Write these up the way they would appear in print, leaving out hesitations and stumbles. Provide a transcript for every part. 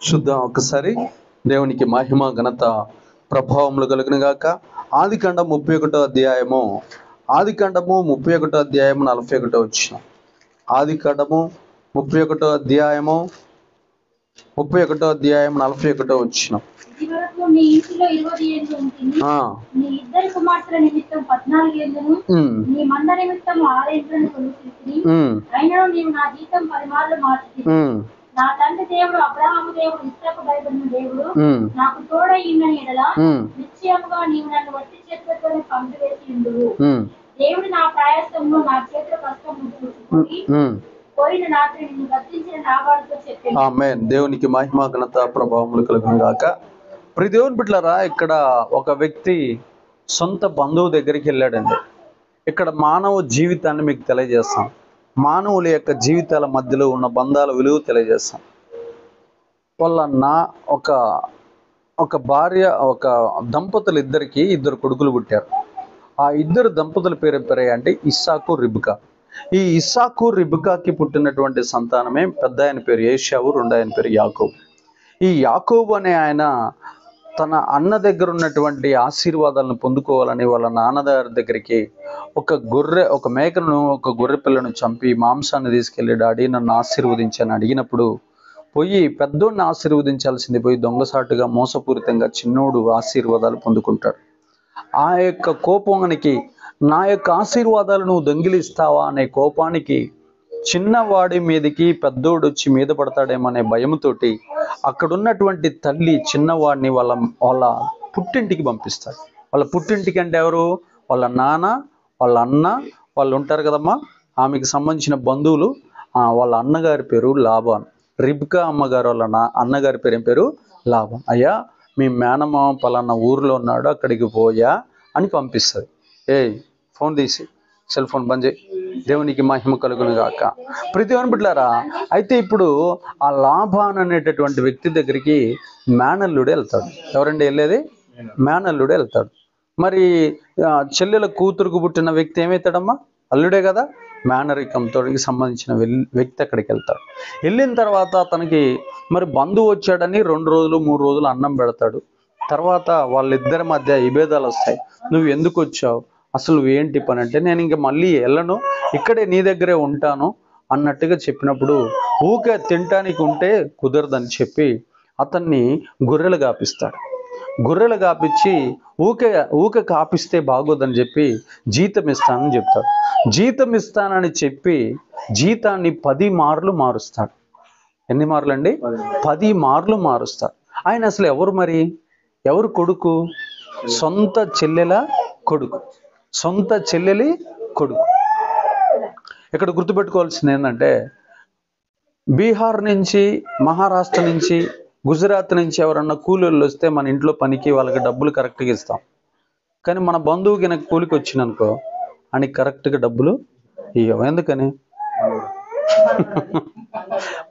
చూద్దాం ఒకసారి. దేవునికి మహిమ ఘనత ప్రభావములు కలుగును గాక. ఆదికాండం 31వ అధ్యాయము 41వ వచనం. ఆదికాండము 31వ అధ్యాయము 41వ వచనం. నా తండ్రి దేవుడు అబ్రహాము దేవుడు ఇస్సాకు భయపడిన దేవుడు నాకు తోడైయున్నని ఎడల నిశ్చయముగా నీవు నన్ను వట్టి చేతులతోనే పంపివేసి ఉండువు. దేవుడు నా ప్రయాసమును నా చేతుల కష్టమును చూసుకొని పోయిన రాత్రి నిన్ను గద్దించిన నాబాలుతో చెప్పాను. ఆమేన్. దేవునికి మహిమ ఘనత ప్రభావములు కలుగును గాక. ప్రియ దేవుని బిడ్డలారా, ఇక్కడ ఒక వ్యక్తి సొంత బంధువు దగ్గరికి వెళ్ళాడండి. ఇక్కడ మానవ జీవితాన్ని మీకు తెలియజేస్తాం. మానవుల యొక్క జీవితాల మధ్యలో ఉన్న బంధాల విలువ తెలియజేస్తాం. వాళ్ళ ఒక భార్య, ఒక దంపతులు ఇద్దరికి 2 కొడుకులు పుట్టారు. ఆ 2 దంపతుల పేరు అంటే ఇస్సాకు, రిబ్కా. ఈ ఇస్సాకు, రిబ్కాకి పుట్టినటువంటి సంతానమే పెద్ద ఆయన పేరు ఏశావు, రెండో ఆయన పేరు యాకోబు. ఈ యాకోబు అనే ఆయన తన అన్న దగ్గర ఉన్నటువంటి ఆశీర్వాదాలను పొందుకోవాలని వాళ్ళ నాన్నగారి దగ్గరికి ఒక మేకను, ఒక గొర్రె పిల్లను చంపి మాంసాన్ని తీసుకెళ్ళి, డాడీ నన్ను ఆశీర్వదించని అడిగినప్పుడు పోయి పెద్దోడిని ఆశీర్వదించాల్సింది పోయి దొంగసాటుగా మోసపూరితంగా చిన్నోడు ఆశీర్వాదాలు పొందుకుంటాడు. ఆ యొక్క కోపానికి, నా యొక్క ఆశీర్వాదాలు నువ్వు దొంగిలిస్తావా అనే కోపానికి చిన్నవాడి మీదకి పెద్దోడు వచ్చి మీద పడతాడేమనే భయంతోటి అక్కడున్నటువంటి తల్లి చిన్నవాడిని వాళ్ళ పుట్టింటికి పంపిస్తాడు. వాళ్ళ పుట్టింటికి అంటే ఎవరు? వాళ్ళ నాన్న, వాళ్ళ అన్న, వాళ్ళు ఉంటారు కదమ్మా, ఆమెకి సంబంధించిన బంధువులు. వాళ్ళ అన్నగారి పేరు లాబాన్. రిబ్కా అమ్మగారు వాళ్ళ అన్నగారి పేరు ఏం పేరు? లాబాన్. అయ్యా, మీ మేనమామ పలానా ఊర్లో ఉన్నాడు, అక్కడికి పోయా అని పంపిస్తుంది. ఫోన్ తీసి సెల్ ఫోన్ బంద్ చేయి. దేవునికి మహిమ కలుగును గాక. ప్రియమైన బిడ్డలారా, అయితే ఇప్పుడు ఆ లాబాన్ అనేటటువంటి వ్యక్తి దగ్గరికి మేనల్లుడే వెళ్తాడు. ఎవరండి వెళ్ళేది? మేనల్లుడే వెళ్తాడు. మరి చెల్లెల కూతురుకు పుట్టిన వ్యక్తి ఏమవుతాడమ్మా? అల్లుడే కదా. మేనరికంతో సంబంధించిన వ్యక్తి అక్కడికి వెళ్తాడు. వెళ్ళిన తర్వాత తనకి మరి బంధువు వచ్చాడని 2 రోజులు 3 రోజులు అన్నం పెడతాడు. తర్వాత వాళ్ళిద్దరి మధ్య విభేదాలు వస్తాయి. నువ్వు ఎందుకు వచ్చావు, అసలు ఏంటి పని అంటే, నేను ఇంక మళ్ళీ వెళ్ళను, ఇక్కడే నీ దగ్గరే ఉంటాను అన్నట్టుగా చెప్పినప్పుడు, ఊకే తినటానికి ఉంటే కుదరదని చెప్పి అతన్ని గొర్రెలు కాపిస్తాడు. గొర్రెలు కాపించి ఊకే కాపిస్తే బాగోదని చెప్పి జీతం ఇస్తానని చెప్తాడు. జీతం ఇస్తానని చెప్పి జీతాన్ని 10 మార్లు మారుస్తాడు. ఎన్ని మార్లు అండి? 10 మార్లు మారుస్తాడు. ఆయన అసలు ఎవరు కొడుకు? సొంత చెల్లెల కొడుకు, సొంత చెల్లెలి కొడుకు. ఇక్కడ గుర్తుపెట్టుకోవాల్సింది ఏంటంటే, బీహార్ నుంచి, మహారాష్ట్ర నుంచి, గుజరాత్ నుంచి ఎవరన్నా కూలీళ్ళు వస్తే మన ఇంట్లో పనికి వాళ్ళకి డబ్బులు కరెక్ట్గా ఇస్తాం. కానీ మన బంధువుకి నాకు కూలికి వచ్చిననుకో అని కరెక్ట్గా డబ్బులు ఇవ్వం. ఎందుకని?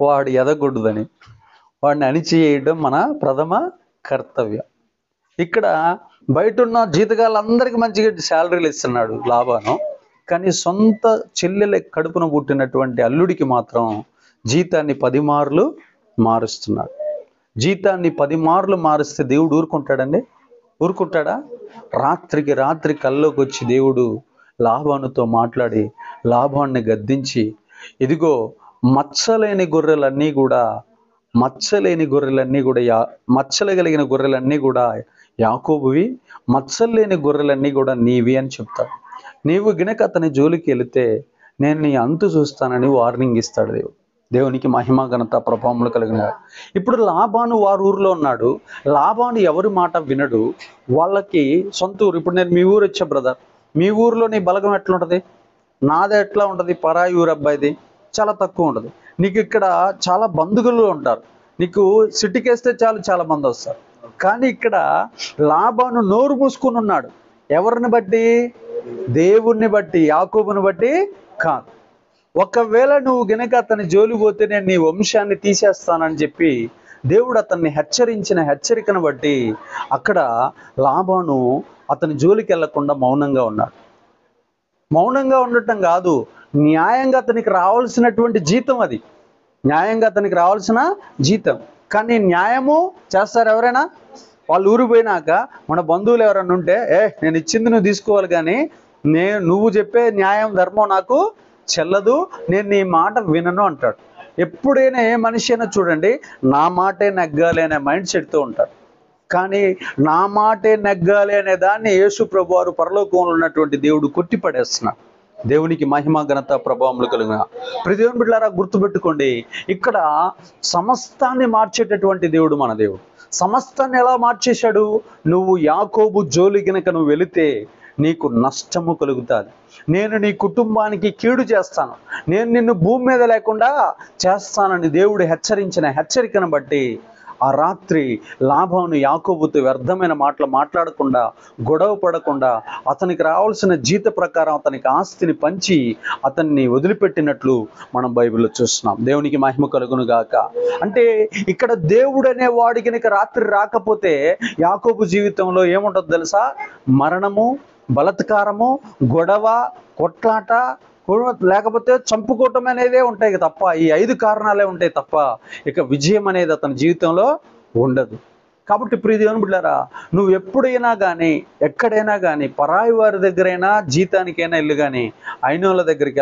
వాడు ఎదగొడ్డుదని, వాడిని అణిచివేయడం మన ప్రథమ కర్తవ్యం. ఇక్కడ బయట ఉన్న జీతగాళ్ళందరికీ మంచిగా శాలరీలు ఇస్తున్నాడు లాబాను. కానీ సొంత చెల్లెల కడుపున పుట్టినటువంటి అల్లుడికి మాత్రం జీతాన్ని 10 మార్లు మారుస్తున్నాడు. జీతాన్ని 10 మార్లు మారుస్తే దేవుడు ఊరుకుంటాడండి? ఊరుకుంటాడా? రాత్రికి రాత్రి కల్లోకి వచ్చి దేవుడు లాబానుతో మాట్లాడి లాబాన్ని గద్దించి, ఇదిగో మచ్చలేని గొర్రెలన్నీ కూడా మచ్చలు కలిగిన గొర్రెలన్నీ కూడా యాకోబువి, మచ్చలు లేని గొర్రెలన్నీ కూడా నీవి అని చెప్తాడు. నీవు గినక అతని జోలికి వెళితే నేను నీ అంతు చూస్తానని వార్నింగ్ ఇస్తాడు దేవుడు. దేవునికి మహిమ ఘనత ప్రభావములు కలిగిన. ఇప్పుడు లాబాను వారి ఊరిలో ఉన్నాడు. లాబాను ఎవరి మాట వినడు. వాళ్ళకి సొంత ఊరు. ఇప్పుడు నేను మీ ఊరు వచ్చా బ్రదర్, మీ ఊరిలో నీ బలగం ఎట్లా ఉంటుంది? నాదే ఎట్లా ఉంటుంది? పరాయి ఊరు అబ్బాయిది చాలా తక్కువ ఉంటుంది. నీకు ఇక్కడ చాలా బంధువులు ఉంటారు. నీకు సిటీకేస్తే చాలా మంది వస్తారు. కానీ ఇక్కడ లాబాను నోరు మూసుకుని ఉన్నాడు. ఎవరిని బట్టి? దేవుణ్ణి బట్టి, యాకోబుని బట్టి కాదు. ఒకవేళ నువ్వు గనక అతని జోలి పోతే నేను నీ వంశాన్ని తీసేస్తానని చెప్పి దేవుడు అతన్ని హెచ్చరించిన హెచ్చరికను బట్టి అక్కడ లాబాను అతని జోలికి వెళ్లకుండా మౌనంగా ఉన్నాడు. మౌనంగా ఉండటం కాదు, న్యాయంగా అతనికి రావాల్సినటువంటి జీతం, అది న్యాయంగా అతనికి రావాల్సిన జీతం. కానీ న్యాయము చేస్తారు ఎవరైనా? వాళ్ళు ఊరు పోయినాక మన బంధువులు ఎవరైనా ఉంటే, నేను ఇచ్చింది నువ్వు తీసుకోవాలి, కానీ నువ్వు చెప్పే న్యాయం ధర్మం నాకు చెల్లదు, నేను నీ మాట వినను అంటాడు. ఎప్పుడైనా ఏ మనిషి అయినా చూడండి, నా మాటే నెగ్గాలి అనే మైండ్ సెట్తో ఉంటాడు. కానీ నా మాటే నెగ్గాలి అనే దాన్ని యేసు ప్రభు వారు పరలోకంలో ఉన్నటువంటి దేవుడు కొట్టిపడేస్తున్నాడు. దేవునికి మహిమ ఘనత ప్రభావములు కలుగున. ప్రతి దేవుని బిడ్డలారా గుర్తుపెట్టుకోండి, ఇక్కడ సమస్తాన్ని మార్చేటటువంటి దేవుడు మన దేవుడు. సమస్తాన్ని ఎలా మార్చేశాడు? నువ్వు యాకోబు జోలి గనుక నువ్వు వెళితే నీకు నష్టము కలుగుతుంది, నేను నీ కుటుంబానికి కీడు చేస్తాను, నేను నిన్ను భూమి మీద లేకుండా చేస్తానని దేవుడు హెచ్చరించిన హెచ్చరికను బట్టి ఆ రాత్రి లాభాను యాకోబుతో వ్యర్థమైన మాటలు మాట్లాడకుండా, గొడవ పడకుండా, అతనికి రావాల్సిన జీత ప్రకారం అతనికి ఆస్తిని పంచి అతన్ని వదిలిపెట్టినట్లు మనం బైబిల్లో చూస్తున్నాం. దేవునికి మహిమ కలుగును గాక. అంటే ఇక్కడ దేవుడు అనే వాడి కనుక రాత్రి రాకపోతే యాకోబు జీవితంలో ఏముంటుందో తెలుసా? మరణము, బలాత్కారము, గొడవ, కొట్లాట, లేకపోతే చంపుకోవటం అనేదే ఉంటాయి తప్ప, ఈ 5 కారణాలే ఉంటాయి తప్ప ఇక విజయం అనేది అతని జీవితంలో ఉండదు. కాబట్టి ప్రియ దేవుని బిడ్డలారా, నువ్వు ఎప్పుడైనా కానీ ఎక్కడైనా కానీ పరాయి వారి దగ్గరైనా జీతానికైనా వెళ్ళు, కానీ అయిన వాళ్ళ దగ్గరికి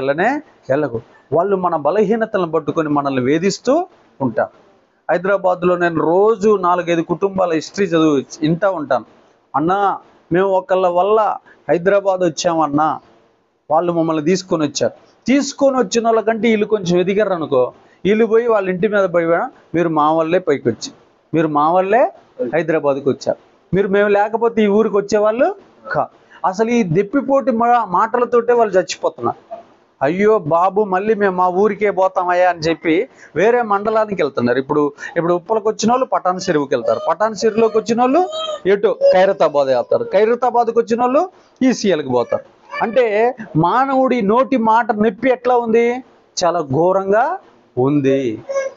వెళ్ళకు. వాళ్ళు మన బలహీనతలను పట్టుకొని మనల్ని వేధిస్తూ ఉంటారు. హైదరాబాద్లో నేను రోజు 4-5 కుటుంబాల హిస్టరీ వింటూ ఉంటాను. అన్నా, మేము ఒకళ్ళ వల్ల హైదరాబాద్ వచ్చామన్నా, వాళ్ళు మమ్మల్ని తీసుకొని వచ్చిన వాళ్ళకంటే వీళ్ళు కొంచెం ఎదిగారు అనుకో, వీళ్ళు పోయి వాళ్ళ ఇంటి మీద పోయి, మీరు మా వల్లే పైకి వచ్చి, మీరు మా వల్లే హైదరాబాద్కి వచ్చారు, మేము లేకపోతే ఈ ఊరికి వచ్చేవాళ్ళు అసలు ఈ దెప్పిపోటి మాటలతోటే వాళ్ళు చచ్చిపోతున్నారు. అయ్యో బాబు, మళ్ళీ మేము మా ఊరికే పోతామయ్యా అని చెప్పి వేరే మండలానికి వెళ్తున్నారు. ఇప్పుడు ఉప్పలకు వచ్చిన వాళ్ళు పటాన్ చెరువుకి వెళ్తారు, పటాన్ చెరువులోకి వచ్చిన వాళ్ళు ఎటు ఖైరతాబాద్ వెళ్తారు, ఖైరతాబాద్కి వచ్చిన వాళ్ళు ఈసీఎల్కి పోతారు. అంటే మానవుడి నోటి మాట నొప్పి ఎట్లా ఉంది? చాలా ఘోరంగా ఉంది.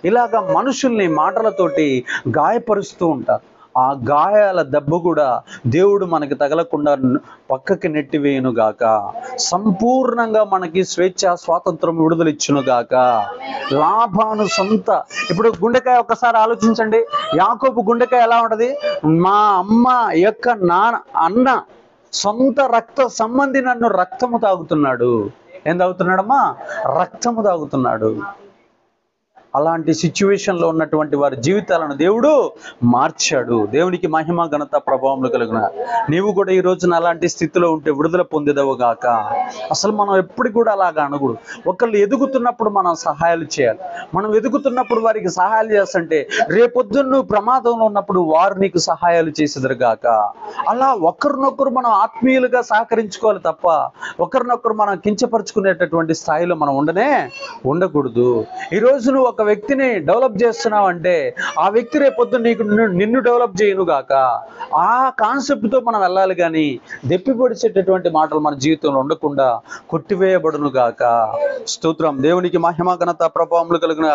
ఇలాగా మనుషుల్ని మాటలతోటి గాయపరుస్తూ ఉంటారు. ఆ గాయాల దెబ్బ కూడా దేవుడు మనకి తగలకుండా పక్కకి నెట్టివేయునుగాక. సంపూర్ణంగా మనకి స్వేచ్ఛ, స్వాతంత్రం, విడుదల ఇచ్చునుగాక. లాభాను సొంత, ఇప్పుడు గుండెకాయ ఒక్కసారి ఆలోచించండి. యాకోబు గుండెకాయ ఎలా ఉంటది? మా అమ్మ యొక్క అన్న సొంత రక్త సంబంధి నన్ను రక్తము తాగుతున్నాడు. ఏం తాగుతున్నాడమ్మా? రక్తము తాగుతున్నాడు. అలాంటి సిచ్యువేషన్లో ఉన్నటువంటి వారి జీవితాలను దేవుడు మార్చాడు. దేవునికి మహిమ ఘనత ప్రభావములు కలుగున. నీవు కూడా ఈ రోజున అలాంటి స్థితిలో ఉంటే విడుదల పొందేదవు గాక. అసలు మనం ఎప్పటికి కూడా అలాగా అనకూడదు. ఒకళ్ళు ఎదుగుతున్నప్పుడు మనం సహాయాలు చేయాలి. మనం ఎదుగుతున్నప్పుడు వారికి సహాయాలు చేస్తుంటే రేపొద్దున్న నువ్వు ప్రమాదంలో ఉన్నప్పుడు వారు నీకు సహాయాలు చేసేదరు గాక. అలా ఒకరినొకరు మనం ఆత్మీయులుగా సహకరించుకోవాలి తప్ప ఒకరినొకరు మనం కించపరుచుకునేటటువంటి స్థాయిలో మనం ఉండకూడదు. ఈరోజు నువ్వు ఒక వ్యక్తిని డెవలప్ చేస్తున్నావు అంటే ఆ వ్యక్తి రేపొద్దు నిన్ను డెవలప్ చేయను గాక. ఆ కాన్సెప్ట్తో మనం వెళ్ళాలి, కానీ దెప్పి పొడిచేటటువంటి మాటలు మన జీవితంలో ఉండకుండా కొట్టివేయబడును గాక. స్తోత్రం. దేవునికి మహిమ ఘనత ప్రభావములు కలుగును.